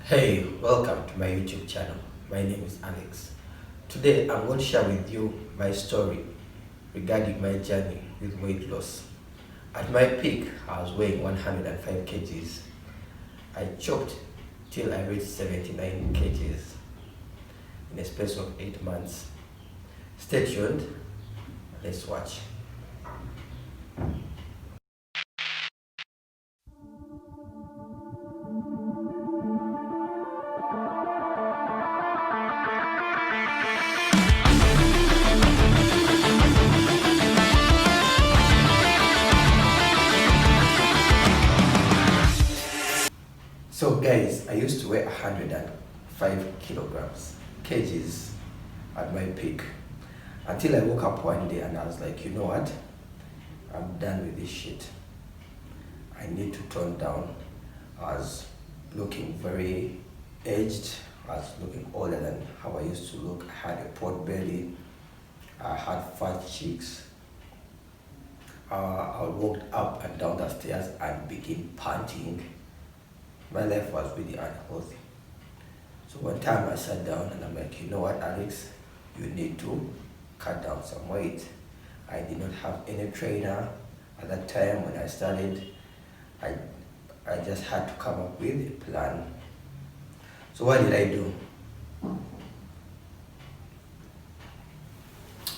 Hey, welcome to my YouTube channel. My name is Alex. Today I'm going to share with you my story regarding my journey with weight loss. At my peak, I was weighing 105 kgs. I chopped till I reached 79 kgs in a space of 8 months. Stay tuned, let's watch. So guys, I used to weigh 105 kgs at my peak, until I woke up one day and I was like, you know what? I'm done with this shit. I need to tone down. I was looking very aged. I was looking older than how I used to look. I had a pot belly. I had fat cheeks. I walked up and down the stairs and began panting. My life was really unhealthy. So one time I sat down and I'm like, you know what, Alex, you need to cut down some weight. I did not have any trainer at that time when I started. I just had to come up with a plan. So what did I do?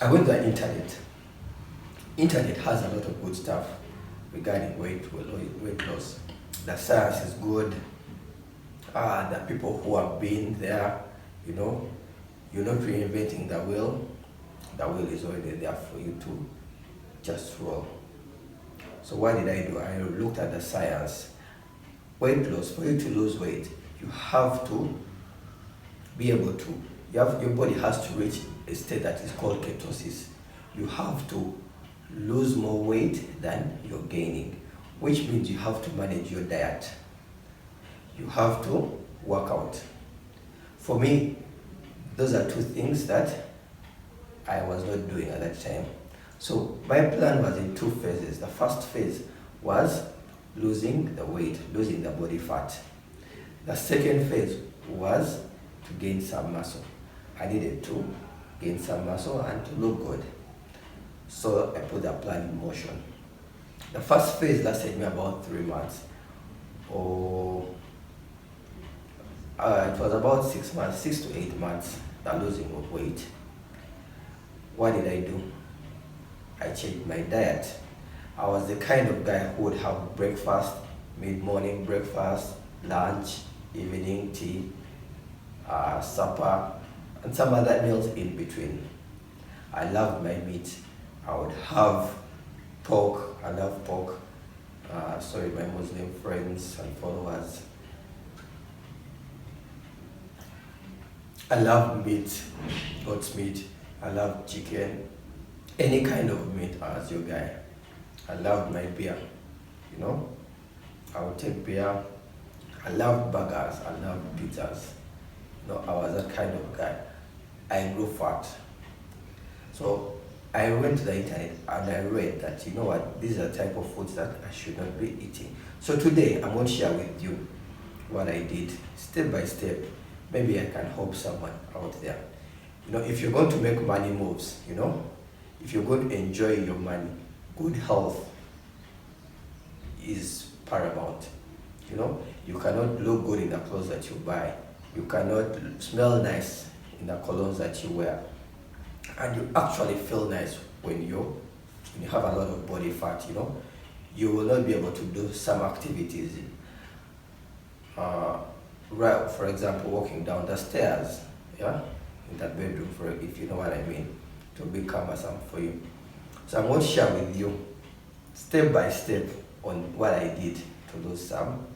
I went to the internet. Internet has a lot of good stuff regarding weight loss. The science is good. The people who have been there, you're not reinventing the wheel. The wheel is already there for you to just roll. So what did I do? I looked at the science. Weight loss, for you to lose weight, you have to be able to, your body has to reach a state that is called ketosis. You have to lose more weight than you're gaining, which means you have to manage your diet. You have to work out. For me, those are two things that I was not doing at that time. So my plan was in two phases. The first phase was losing the weight, losing the body fat. The second phase was to gain some muscle. I needed to gain some muscle and to look good. So I put the plan in motion. The first phase lasted me about 3 months. It was about 6 months, 6 to 8 months, the losing of weight. What did I do? I changed my diet. I was the kind of guy who would have breakfast, mid-morning breakfast, lunch, evening tea, supper, and some other meals in between. I loved my meat. I would have pork. I love pork. My Muslim friends and followers. I love meat, goat's meat. I love chicken. Any kind of meat as your guy. I loved my beer. I would take beer. I loved burgers. I loved pizzas. I was that kind of guy. I grew fat. So I went to the internet and I read that, you know what, these are the type of foods that I should not be eating. So today I'm going to share with you what I did step by step. Maybe I can help someone out there. If you're going to make money moves, if you're going to enjoy your money, good health is paramount. You cannot look good in the clothes that you buy. You cannot smell nice in the colognes that you wear. And you actually feel nice when you have a lot of body fat. You will not be able to do some activities. Right, for example, walking down the stairs, in that bedroom, if you know what I mean, to be cumbersome for you. So I'm going to share with you step by step on what I did to lose some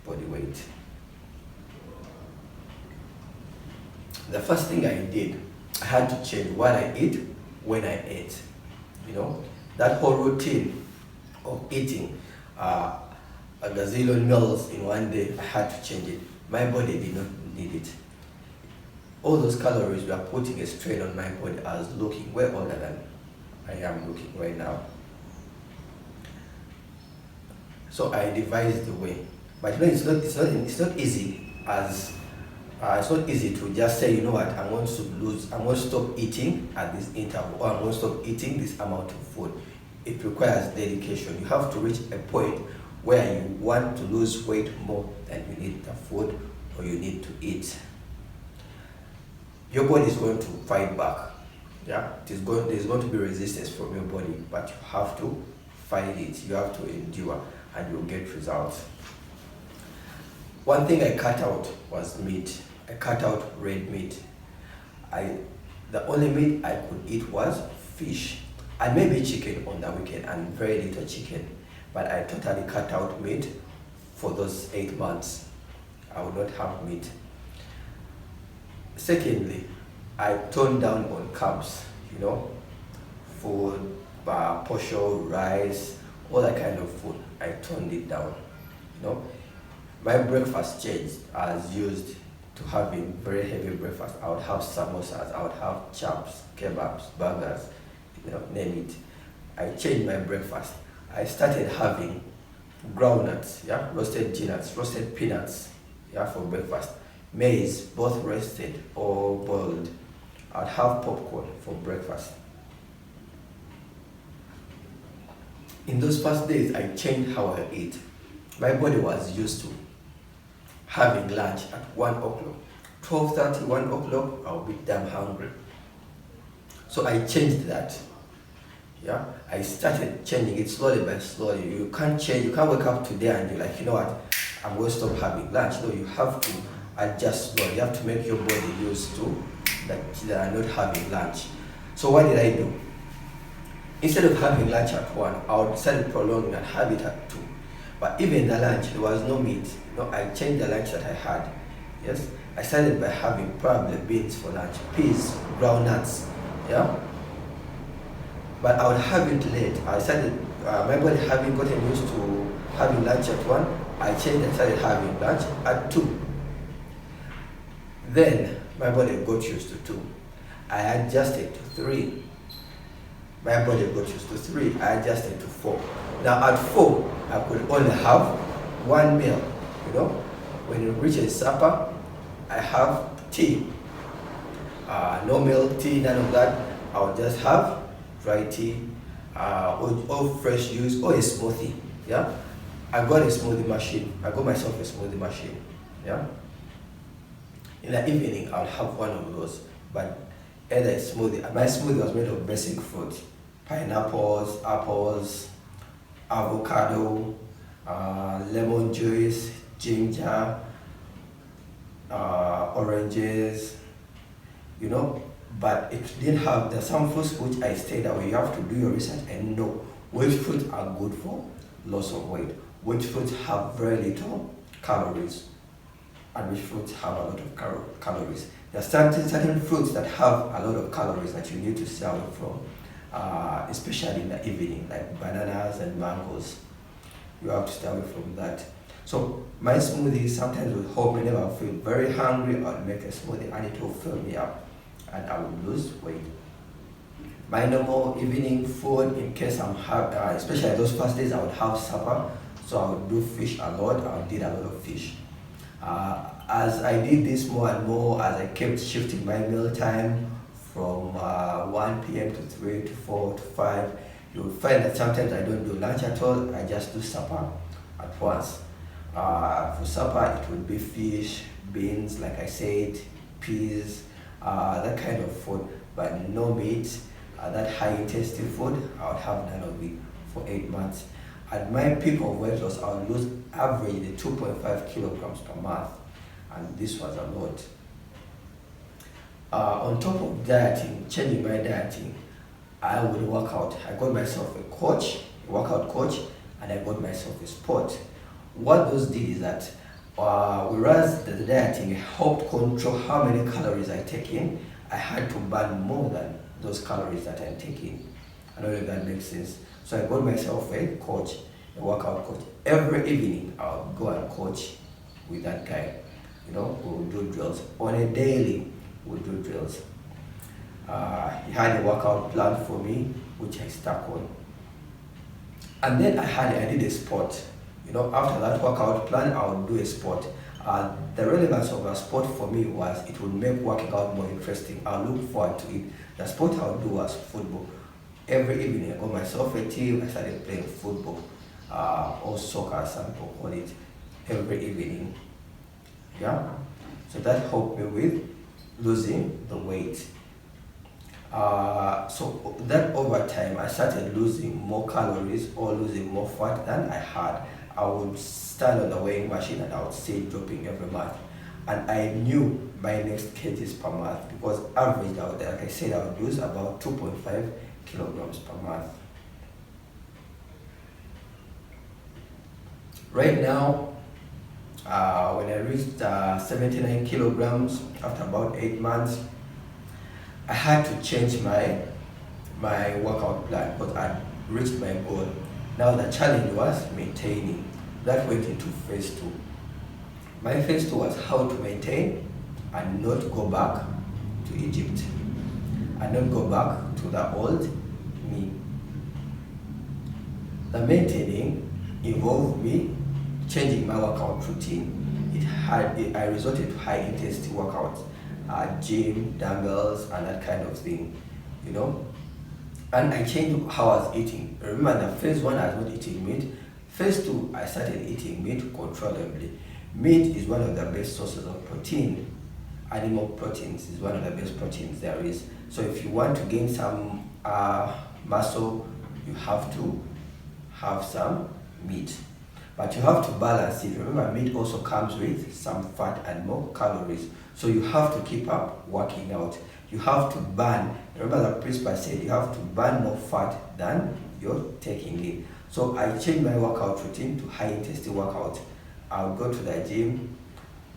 body weight. The first thing I did, I had to change what I eat when I ate. That whole routine of eating a gazillion meals in one day, I had to change it. My body did not need it. All those calories were putting a strain on my body. I was looking way older than I am looking right now. So I devised the way. But it's not easy as It's not easy to just say, you know what, I'm going to stop eating at this interval, or I'm going to stop eating this amount of food. It requires dedication. You have to reach a point where you want to lose weight more than you need the food or you need to eat. Your body is going to fight back. Yeah, there's going to be resistance from your body, but you have to fight it. You have to endure, and you'll get results. One thing I cut out was meat. I cut out red meat. The only meat I could eat was fish, and maybe chicken on the weekend, and very little chicken. But I totally cut out meat for those 8 months. I would not have meat. Secondly, I toned down on carbs, food, portion, rice, all that kind of food. I toned it down, My breakfast changed. I was used to having very heavy breakfast. I would have samosas, I would have chaps, kebabs, burgers, name it. I changed my breakfast. I started having groundnuts, roasted peanuts, roasted peanuts, for breakfast. Maize, both roasted or boiled. I'd have popcorn for breakfast. In those first days, I changed how I eat. My body was used to having lunch at 1 o'clock. 12:30, 1 o'clock, I'll be damn hungry. So I changed that. I started changing it slowly by slowly. You can't wake up today and you're like, you know what, I'm going to stop having lunch. No, you have to adjust slowly. You have to make your body used to that not having lunch. So what did I do? Instead of having lunch at 1, I would start prolonging and have it at 2. But even the lunch, there was no meat. I changed the lunch that I had. Yes, I started by having probably beans for lunch, peas, groundnuts. But I would have it late. I started, my body having gotten used to having lunch at 1, I changed and started having lunch at 2. Then my body got used to 2. I adjusted to 3. My body got used to 3. I adjusted to 4. Now at 4, I could only have 1 meal. When it reaches supper, I have tea. No milk, tea, none of that. I would just have dry tea, or fresh juice, or a smoothie. I got a smoothie machine. I got myself a smoothie machine. In the evening, I'll have one of those. But either a smoothie. My smoothie was made of basic fruit: pineapples, apples, avocado, lemon juice, ginger, oranges. But it didn't have some fruits which I stayed away. You have to do your research and know which fruits are good for loss of weight, which fruits have very little calories, and which fruits have a lot of calories. There are certain fruits that have a lot of calories that you need to stay away from, especially in the evening, like bananas and mangoes. You have to stay away from that. So my smoothie sometimes will help me. Whenever I feel very hungry, I'll make a smoothie and it will fill me up and I will lose weight. My normal evening food, in case I'm especially those first days, I would have supper. So I would do fish a lot. I did a lot of fish. As I did this more and more, as I kept shifting my meal time from 1 p.m. to 3 to 4 to 5, you will find that sometimes I don't do lunch at all. I just do supper at once. For supper, it would be fish, beans, like I said, peas, that kind of food, but no meat. That high intensity food, I would have none of it for 8 months. At my peak of weight loss, I would lose averagely 2.5 kilograms per month, and this was a lot. On top of dieting, changing my dieting, I would work out. I got myself a workout coach, and I got myself a sport. What those did is that, whereas the dieting helped control how many calories I take in, I had to burn more than those calories that I'm taking. I don't know if that makes sense. So I got myself a coach, a workout coach. Every evening, I'll go and coach with that guy. We'll do drills. On a daily, we'll do drills. He had a workout plan for me, which I stuck on. And then I did a sport. After that workout plan, I would do a sport. The relevance of a sport for me was it would make working out more interesting. I look forward to it. The sport I would do was football. Every evening I got myself a team, I started playing football, or soccer as some people call it, every evening. Yeah, so that helped me with losing the weight. So that over time I started losing more calories or losing more fat than I had. I would stand on the weighing machine and I would see it dropping every month. And I knew my next kgs per month because average, like I said, I would lose about 2.5 kilograms per month. Right now, when I reached 79 kilograms after about 8 months, I had to change my workout plan because I reached my goal. Now the challenge was maintaining. That went into phase 2. My phase 2 was how to maintain and not go back to Egypt and not go back to the old me. The maintaining involved me changing my workout routine. I resorted to high intensity workouts, gym, dumbbells, and that kind of thing, you know. And I changed how I was eating. Remember, the phase 1 I was not eating meat. Phase 2, I started eating meat controllably. Meat is one of the best sources of protein. Animal proteins is one of the best proteins there is. So if you want to gain some muscle, you have to have some meat. But you have to balance it. Remember, meat also comes with some fat and more calories. So you have to keep up working out. You have to burn. Remember the principal said you have to burn more fat than you're taking in. So I changed my workout routine to high intensity workout. I'll go to the gym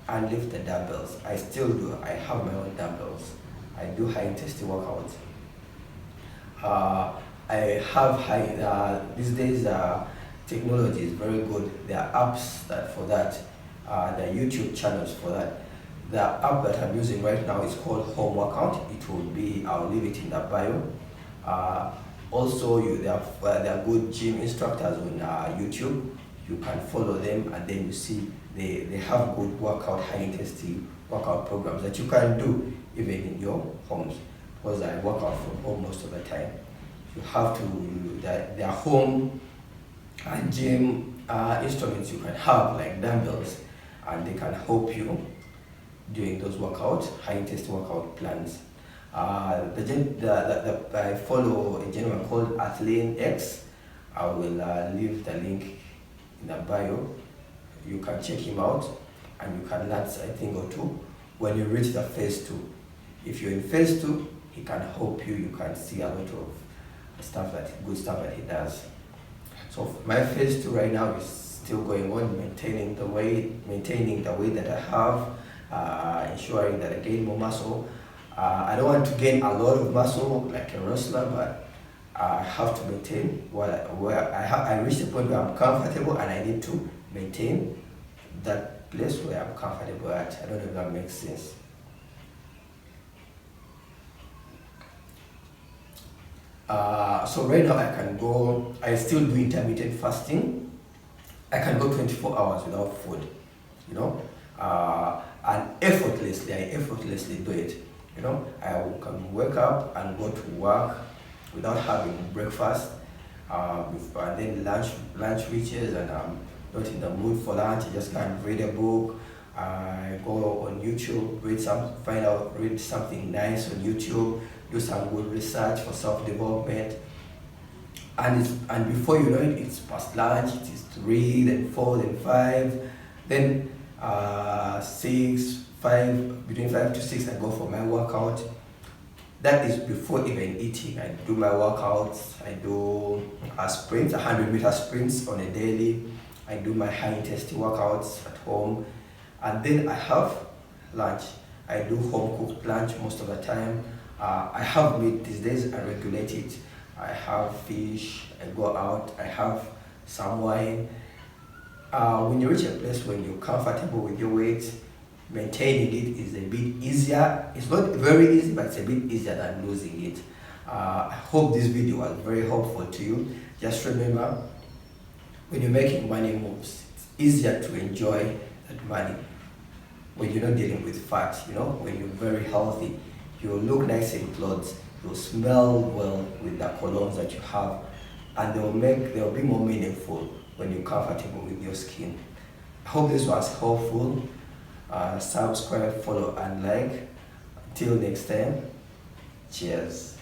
and lift the dumbbells. I still do. I have my own dumbbells. I do high intensity workouts. I have these days technology is very good. There are apps for that. There are YouTube channels for that. The app that I'm using right now is called Home Workout. It will be, I'll leave it in the bio. Also, there are good gym instructors on YouTube. You can follow them and then you see they have good workout, high intensity workout programs that you can do even in your homes. Because I work out from home most of the time. You have to, their home and gym instruments you can have like dumbbells, and they can help you during those workouts, high intensity workout plans. I follow a gentleman called Athlean X. I will leave the link in the bio. You can check him out and you can learn a thing or two when you reach the phase 2. If you're in phase 2, he can help you. You can see a lot of good stuff that he does. So my phase 2 right now is still going on, maintaining the weight that I have, ensuring that I gain more muscle. I don't want to gain a lot of muscle like a wrestler, but I have to maintain where I reach the point where I'm comfortable, and I need to maintain that place where I'm comfortable at. I don't know if that makes sense. So right now I still do intermittent fasting. I can go 24 hours without food, you know, and I effortlessly do it. You know, I can wake up and go to work without having breakfast, and then lunch reaches and I'm not in the mood for lunch. I just can't read a book. I go on YouTube, read something nice on YouTube, do some good research for self-development, and before you know it, it's past lunch. It is 3, then 4, then 5, then 6, 5, between 5 to 6 I go for my workout. That is before even eating. I do my workouts. I do sprints, 100-meter sprints on a daily. I do my high intensity workouts at home, and then I have lunch. I do home cooked lunch most of the time. I have meat these days. I regulate it. I have fish. I go out. I have some wine. When you reach a place when you're comfortable with your weight, maintaining it is a bit easier. It's not very easy, but it's a bit easier than losing it. I hope this video was very helpful to you. Just remember, when you're making money moves, it's easier to enjoy that money when you're not dealing with fat. You know, when you're very healthy, you'll look nice in clothes, you'll smell well with the colognes that you have, and they'll be more meaningful when you're comfortable with your skin. I hope this was helpful. Subscribe, follow, and like. Until next time, cheers.